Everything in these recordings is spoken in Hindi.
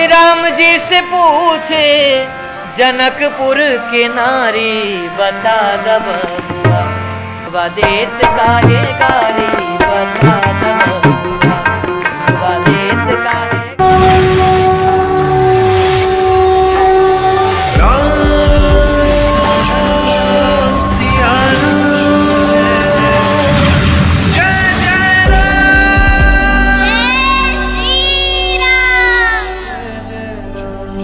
श्री राम जी से पूछे जनकपुर के नारी, बता दब बुआ देत काहे गारी, बता दब बुआ देत काहे।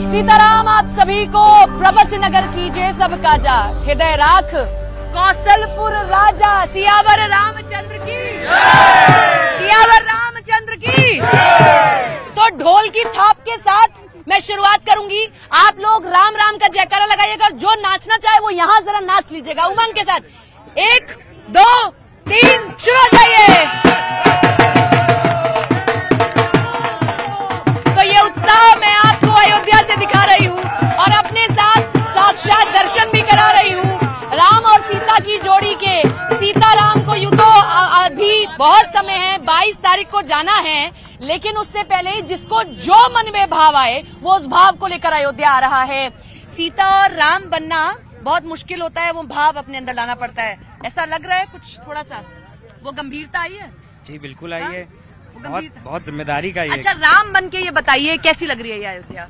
सीताराम आप सभी को प्रभु नगर कीजिए सब काजा, हृदय राख कौशलपुर राजा। सियावर रामचंद्र की, सियावर रामचंद्र की। तो ढोल की थाप के साथ मैं शुरुआत करूंगी। आप लोग राम राम का जयकारा लगाइएगा। जो नाचना चाहे वो यहाँ जरा नाच लीजिएगा उमंग के साथ। 1 2 3 शुरू हो जाइए। तो ये उत्साह मैं आपको अयोध्या से दिखा रही हूँ और अपने साथ साक्षात दर्शन भी करा रही हूँ राम और सीता की जोड़ी के। सीताराम को यूं तो अभी बहुत समय है, 22 तारीख को जाना है, लेकिन उससे पहले जिसको जो मन में भाव आए वो उस भाव को लेकर अयोध्या आ रहा है। सीता और राम बनना बहुत मुश्किल होता है, वो भाव अपने अंदर लाना पड़ता है। ऐसा लग रहा है कुछ थोड़ा सा वो गंभीरता आई है? जी बिल्कुल आई है, बहुत जिम्मेदारी का ये। अच्छा राम बन के ये बताइए कैसी लग रही है ये अयोध्या?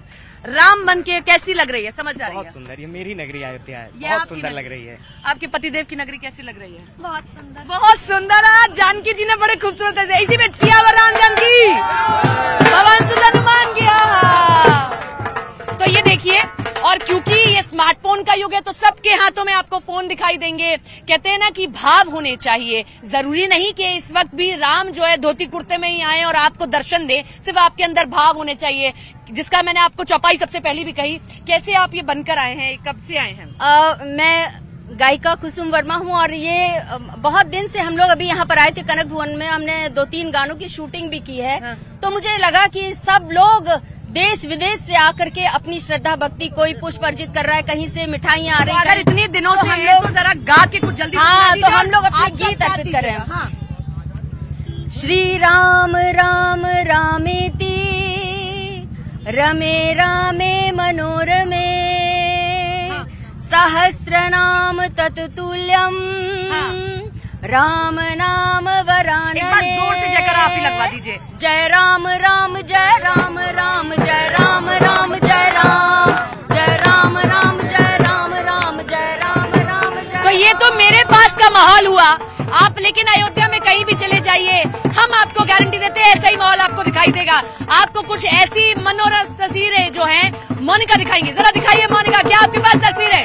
राम बन के कैसी लग रही है, समझ जा रही है? बहुत सुंदर, ये मेरी नगरी अयोध्या है, बहुत सुंदर लग रही है। आपके पतिदेव की नगरी कैसी लग रही है? बहुत सुंदर, बहुत सुंदर। आज जानकी जी ने बड़े खूबसूरत है, इसी में सियावर राम जानकी भगवान सुंदर हनुमान किया। तो ये देखिए, और क्योंकि ये स्मार्टफोन का युग है तो सबके हाथों में आपको फोन दिखाई देंगे। कहते हैं ना कि भाव होने चाहिए, जरूरी नहीं कि इस वक्त भी राम जो है धोती कुर्ते में ही आए और आपको दर्शन दे, सिर्फ आपके अंदर भाव होने चाहिए, जिसका मैंने आपको चौपाई सबसे पहले भी कही। कैसे आप ये बनकर आए हैं, कब से आए हैं? मैं गायिका कुसुम वर्मा हूँ और ये बहुत दिन से हम लोग अभी यहाँ पर आए थे कनक भवन में, हमने 2-3 गानों की शूटिंग भी की है। तो मुझे लगा कि सब लोग देश विदेश से आकर के अपनी श्रद्धा भक्ति, कोई पुष्प अर्जित कर रहा है, कहीं से मिठाइयाँ आ रही है। अगर इतने दिनों से हम लोग जरा गा के कुछ जल्दी, हाँ, तो हम लोग अपने गीत अर्पित कर रहे हैं। हाँ। श्री राम राम रामेति रमे रामे मनोरमे, सहस्रनाम तत्तुल्यम राम नाम वरानने। एक बार जोर से जयकारा आप ही लगवा दीजिए। जय राम राम जय राम राम, जय राम राम जय राम, जय राम राम जय राम राम, जय राम राम जय। तो ये तो मेरे पास का माहौल हुआ। आप लेकिन अयोध्या में कहीं भी चले जाइए, हम आपको गारंटी देते हैं ऐसा ही माहौल आपको दिखाई देगा। आपको कुछ ऐसी मनोरम तस्वीरें जो हैं मोनिका दिखाएंगी। जरा दिखाइए मोनिका, क्या आपके पास तस्वीर है?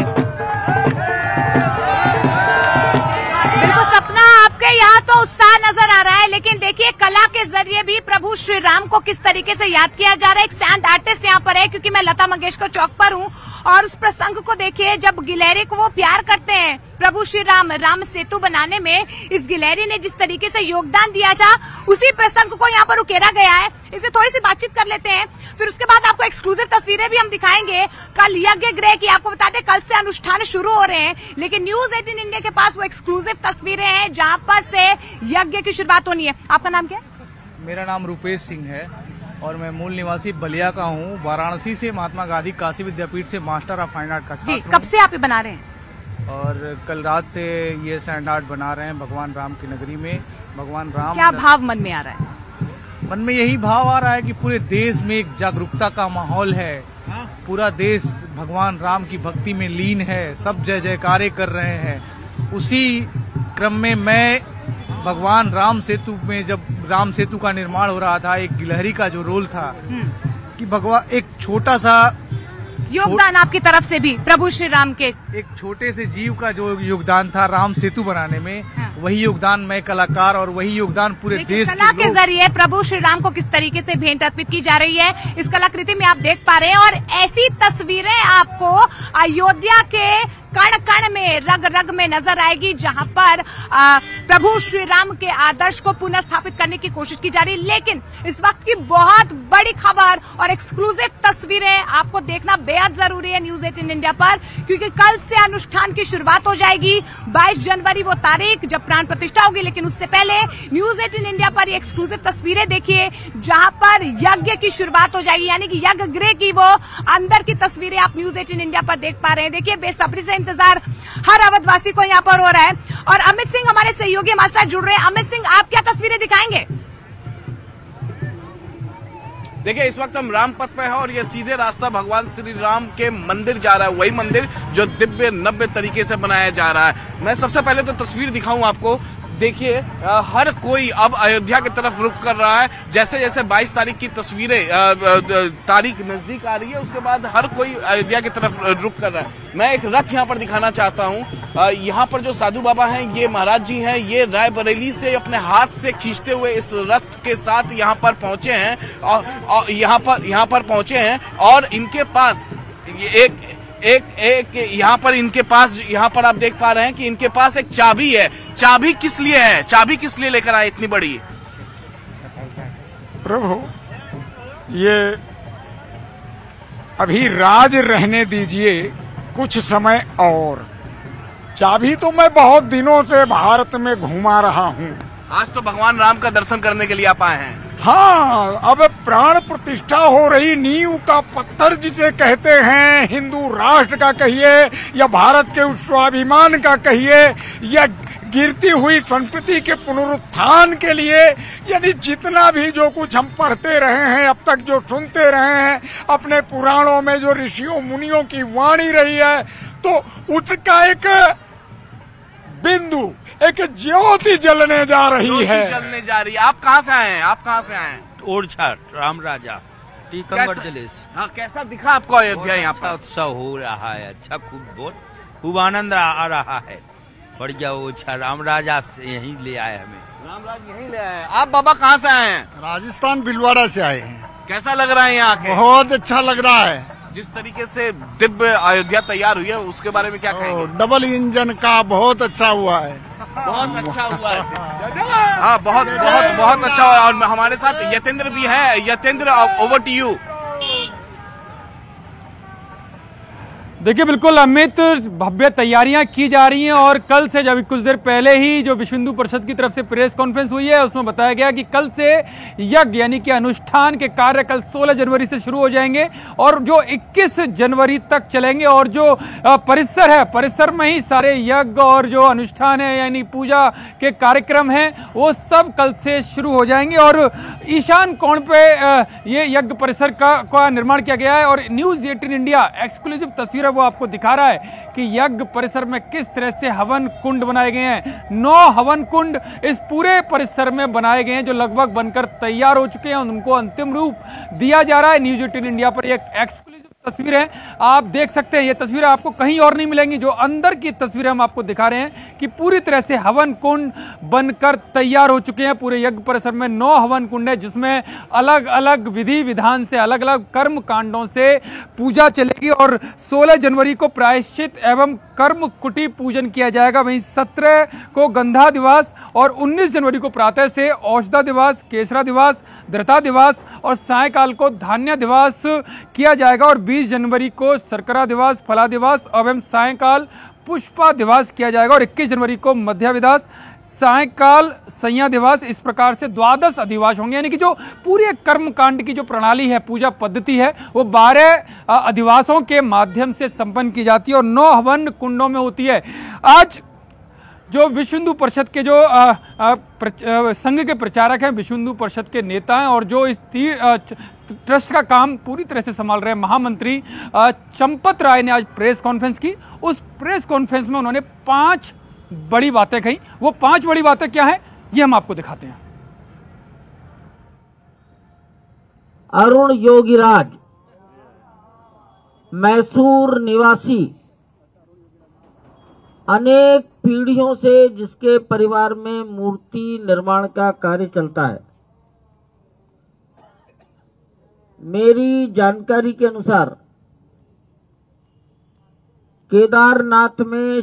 बिल्कुल सपना, आपके यहाँ तो उत्साह नजर आ रहा है, लेकिन देखिए कला के जरिए भी प्रभु श्री राम को किस तरीके से याद किया जा रहा है। एक सैंड आर्टिस्ट यहाँ पर है, क्योंकि मैं लता मंगेशकर चौक पर हूँ, और उस प्रसंग को देखिए जब गिलहरी को वो प्यार करते हैं प्रभु श्री राम, राम सेतु बनाने में इस गिलहरी ने जिस तरीके से योगदान दिया था, उसी प्रसंग को यहाँ पर उकेरा गया है। इसे थोड़ी सी बातचीत कर लेते हैं, फिर उसके बाद आपको एक्सक्लूसिव तस्वीरें भी हम दिखाएंगे। कल यज्ञ गृह की, आपको बता दें कल से अनुष्ठान शुरू हो रहे हैं, लेकिन न्यूज 18 इंडिया के पास वो एक्सक्लूसिव तस्वीरें हैं जहाँ पर से यज्ञ की शुरुआत होनी है। आपका नाम क्या है? मेरा नाम रूपेश सिंह है और मैं मूल निवासी बलिया का हूँ। वाराणसी से महात्मा गांधी काशी विद्यापीठ से मास्टर ऑफ फाइन आर्ट का छात्र हूँ। कब से आप ये बना रहे हैं? और कल रात से ये सैंड आर्ट बना रहे हैं भगवान राम की नगरी में। भगवान राम, क्या भाव मन में आ रहा है? मन में यही भाव आ रहा है कि पूरे देश में एक जागरूकता का माहौल है, पूरा देश भगवान राम की भक्ति में लीन है, सब जय जयकारे कर रहे हैं। उसी क्रम में मैं भगवान राम सेतु में, जब राम सेतु का निर्माण हो रहा था, एक गिलहरी का जो रोल था कि भगवान एक छोटा सा योगदान आपकी तरफ से भी प्रभु श्री राम के, एक छोटे से जीव का जो योगदान था राम सेतु बनाने में, वही योगदान मैं कलाकार और वही योगदान पूरे देश कला के जरिए प्रभु श्री राम को किस तरीके से भेंट अर्पित की जा रही है, इस कलाकृति में आप देख पा रहे हैं। और ऐसी तस्वीरें आपको अयोध्या के कण कण में, रग रग में नजर आएगी, जहां पर प्रभु श्री राम के आदर्श को पुनः स्थापित करने की कोशिश की जा रही है। लेकिन इस वक्त की बहुत बड़ी खबर और एक्सक्लूसिव तस्वीरें आपको देखना बेहद जरूरी है न्यूज 18 इंडिया पर, क्योंकि कल से अनुष्ठान की शुरुआत हो जाएगी। 22 जनवरी वो तारीख जब प्राण प्रतिष्ठा होगी, लेकिन उससे पहले न्यूज 18 इंडिया पर ये एक्सक्लूसिव तस्वीरें देखिए, जहां पर यज्ञ की शुरुआत हो जाएगी, यानी कि यज्ञ गृह की वो अंदर की तस्वीरें आप न्यूज 18 इंडिया पर देख पा रहे हैं। देखिए, बेसब्री से इंतजार हर अवधवासी को यहाँ पर हो रहा है। और अमित सिंह हमारे सहयोगी हमारे साथ जुड़ रहे हैं। अमित सिंह, आप क्या तस्वीरें दिखाएंगे? देखिए, इस वक्त हम राम पथ पे है और ये सीधे रास्ता भगवान श्री राम के मंदिर जा रहा है, वही मंदिर जो दिव्य नव्य तरीके से बनाया जा रहा है। मैं सबसे पहले तो तस्वीर दिखाऊं आपको। देखिए, हर कोई अब अयोध्या की तरफ रुख कर रहा है। जैसे जैसे 22 तारीख की तारीख नजदीक आ रही है, उसके बाद हर कोई अयोध्या की तरफ रुख कर रहा है। मैं एक रथ यहाँ पर दिखाना चाहता हूँ। यहाँ पर जो साधु बाबा हैं, ये महाराज जी हैं, ये रायबरेली से अपने हाथ से खींचते हुए इस रथ के साथ यहाँ पर पहुंचे हैं और यहाँ पर पहुंचे हैं और इनके पास एक यहाँ पर इनके पास, यहाँ पर आप देख पा रहे हैं कि इनके पास एक चाबी है। चाबी किस लिए है? चाबी किस लिए लेकर आए इतनी बड़ी? प्रभु, ये अभी राज रहने दीजिए कुछ समय और। चाबी तो मैं बहुत दिनों से भारत में घुमा रहा हूँ। आज तो भगवान राम का दर्शन करने के लिए आप आए हैं। हाँ, अब प्राण प्रतिष्ठा हो रही, नींव का पत्थर जिसे कहते हैं, हिंदू राष्ट्र का कहिए या भारत के उस स्वाभिमान का कहिए या गिरती हुई संस्कृति के पुनरुत्थान के लिए, यानी जितना भी जो कुछ हम पढ़ते रहे हैं, अब तक जो सुनते रहे हैं, अपने पुराणों में जो ऋषियों मुनियों की वाणी रही है, तो उसका एक बिंदु, एक ज्योति जलने जा रही है। जलने जा रही है। आप कहाँ से आए हैं? आप कहाँ से आए हैं? ओरछा राम राजा टीकमगढ़ जिले से। हाँ, कैसा दिखा आपको अयोध्या? यहाँ पर उत्सव हो रहा है, अच्छा, खूब आनंद आ रहा है। बढ़िया। ओरछा राम राजा से यहीं ले आए हमें। राम राज यहीं ले आए। आप बाबा कहाँ से आए हैं? राजस्थान भिलवाड़ा से आए हैं। कैसा लग रहा है यहाँ के? बहुत अच्छा लग रहा है। जिस तरीके से दिव्य अयोध्या तैयार हुई है, उसके बारे में क्या कहेंगे? डबल इंजन का बहुत अच्छा हुआ है। बहुत अच्छा हुआ है। हाँ, बहुत बहुत बहुत अच्छा हुआ। और हमारे साथ यतेंद्र भी है। Yatendra, over to you. देखिए, बिल्कुल अमित, भव्य तैयारियां की जा रही हैं और कल से, जब कुछ देर पहले ही जो विश्व हिंदू परिषद की तरफ से प्रेस कॉन्फ्रेंस हुई है, उसमें बताया गया कि कल से यज्ञ यानी कि अनुष्ठान के कार्य कल 16 जनवरी से शुरू हो जाएंगे और जो 21 जनवरी तक चलेंगे। और जो परिसर है, परिसर में ही सारे यज्ञ और जो अनुष्ठान है यानी पूजा के कार्यक्रम हैं, वो सब कल से शुरू हो जाएंगे। और ईशान कोण पे ये यज्ञ परिसर का निर्माण किया गया है और न्यूज 18 इंडिया एक्सक्लूसिव तस्वीर वो आपको दिखा रहा है कि यज्ञ परिसर में किस तरह से हवन कुंड बनाए गए हैं। 9 हवन कुंड इस पूरे परिसर में बनाए गए हैं जो लगभग बनकर तैयार हो चुके हैं। उनको अंतिम रूप दिया जा रहा है। न्यूज 18 इंडिया पर एक एक्सक्लूसिव तस्वीरें आप देख सकते हैं। ये तस्वीरें आपको कहीं और नहीं मिलेंगी। जो अंदर की तस्वीरें हम आपको दिखा रहे हैं कि पूरी तरह से हवन कुंड बनकर तैयार हो चुके हैं। पूरे यज्ञ परिसर में 9 हवन कुंड है, जिसमें अलग अलग विधि विधान से, अलग अलग कर्म कांडों से पूजा चलेगी और 16 जनवरी को प्रायश्चित एवं कर्म कुटी पूजन किया जाएगा। वहीं 17 को गंधा दिवस और 19 जनवरी को प्रातः से औषधा दिवस, केसरा दिवस, धृता दिवस और सायकाल को धान्य दिवस किया जाएगा। और 20 जनवरी को शर्करा दिवस, फला दिवस एवं सायकाल पुष्पा दिवस किया जाएगा। और 21 जनवरी को मध्या दिवस, सायकाल संज्ञा दिवस। इस प्रकार से 12 अधिवास होंगे, यानी कि जो पूरे कर्मकांड की जो प्रणाली है, पूजा पद्धति है, वो 12 अधिवासों के माध्यम से संपन्न की जाती है और 9 हवन कुंडों में होती है। आज जो विश्व हिंदू परिषद के जो संघ के प्रचारक हैं, विश्व हिंदू परिषद के नेता हैं और जो इस ट्रस्ट का काम पूरी तरह से संभाल रहे हैं, महामंत्री चंपत राय ने आज प्रेस कॉन्फ्रेंस की। उस प्रेस कॉन्फ्रेंस में उन्होंने 5 बड़ी बातें कही। वो 5 बड़ी बातें क्या हैं, ये हम आपको दिखाते हैं। अरुण योगीराज, मैसूर निवासी, अनेक पीढ़ियों से जिसके परिवार में मूर्ति निर्माण का कार्य चलता है। मेरी जानकारी के अनुसार केदारनाथ में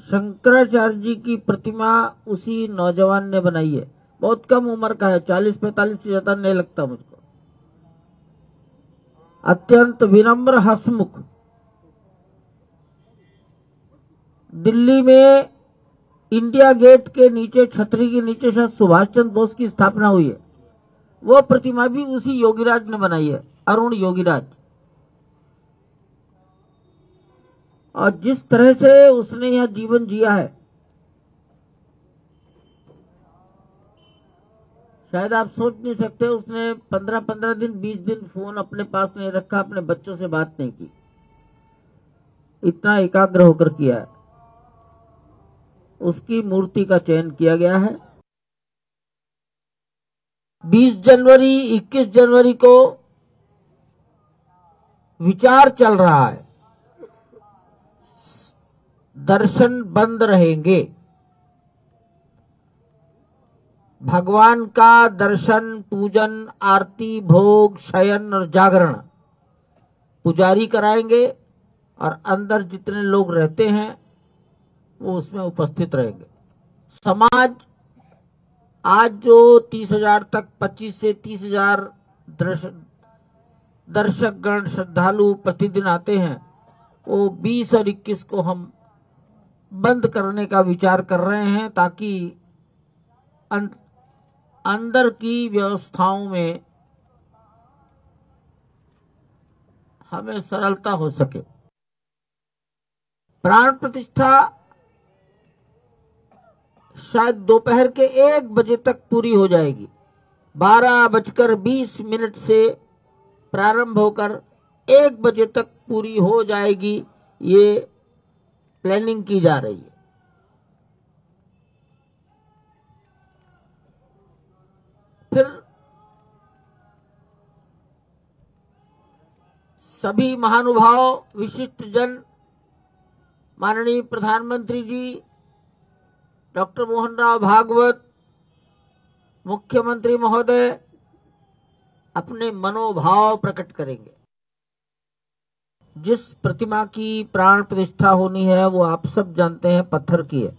शंकराचार्य जी की प्रतिमा उसी नौजवान ने बनाई है। बहुत कम उम्र का है, 40-45 से ज्यादा नहीं लगता मुझको। अत्यंत विनम्र, हंसमुख। दिल्ली में इंडिया गेट के नीचे, छतरी के नीचे शायद सुभाष चंद्र बोस की स्थापना हुई है। वो प्रतिमा भी उसी योगीराज ने बनाई है, अरुण योगीराज। और जिस तरह से उसने यह जीवन जिया है, शायद आप सोच नहीं सकते। उसने 15-15 दिन, 20 दिन फोन अपने पास नहीं रखा, अपने बच्चों से बात नहीं की। इतना एकाग्र होकर किया है। उसकी मूर्ति का चयन किया गया है। 20 जनवरी, 21 जनवरी को विचार चल रहा है, दर्शन बंद रहेंगे। भगवान का दर्शन, पूजन, आरती, भोग, शयन और जागरण पुजारी कराएंगे और अंदर जितने लोग रहते हैं वो उसमें उपस्थित रहेंगे। समाज आज जो 30,000 तक, 25 से 30,000 दर्शक गण, श्रद्धालु प्रतिदिन आते हैं, वो 20 और 21 को हम बंद करने का विचार कर रहे हैं, ताकि अंदर की व्यवस्थाओं में हमें सरलता हो सके। प्राण प्रतिष्ठा शायद दोपहर के 1 बजे तक पूरी हो जाएगी। 12:20 से प्रारंभ होकर 1 बजे तक पूरी हो जाएगी, ये प्लानिंग की जा रही है। फिर सभी महानुभाव, विशिष्ट जन, माननीय प्रधानमंत्री जी डॉक्टर मोहन राव भागवत, मुख्यमंत्री महोदय अपने मनोभाव प्रकट करेंगे। जिस प्रतिमा की प्राण प्रतिष्ठा होनी है वो आप सब जानते हैं, पत्थर की है।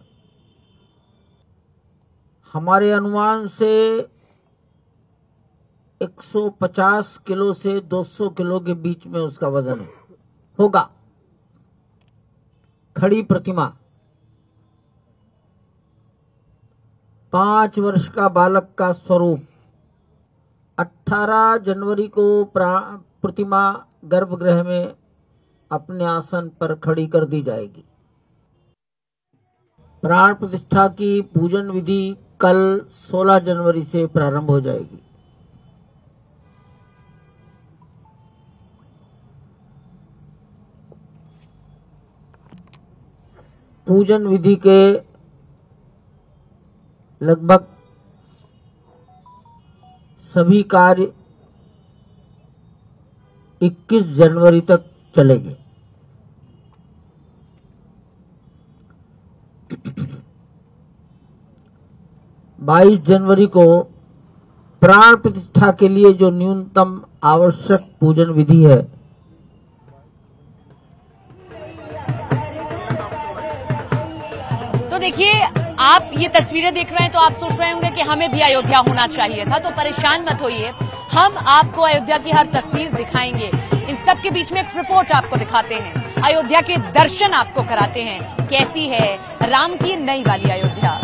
हमारे अनुमान से 150 किलो से 200 किलो के बीच में उसका वजन होगा। खड़ी प्रतिमा, 5 वर्ष का बालक का स्वरूप। 18 जनवरी को प्रतिमा गर्भगृह में अपने आसन पर खड़ी कर दी जाएगी। प्राण प्रतिष्ठा की पूजन विधि कल 16 जनवरी से प्रारंभ हो जाएगी। पूजन विधि के लगभग सभी कार्य 21 जनवरी तक चलेंगे। 22 जनवरी को प्राण प्रतिष्ठा के लिए जो न्यूनतम आवश्यक पूजन विधि है, तो देखिए आप ये तस्वीरें देख रहे हैं तो आप सोच रहे होंगे कि हमें भी अयोध्या होना चाहिए था, तो परेशान मत होइए, हम आपको अयोध्या की हर तस्वीर दिखाएंगे। इन सब के बीच में एक रिपोर्ट आपको दिखाते हैं, अयोध्या के दर्शन आपको कराते हैं। कैसी है राम की नई वाली अयोध्या।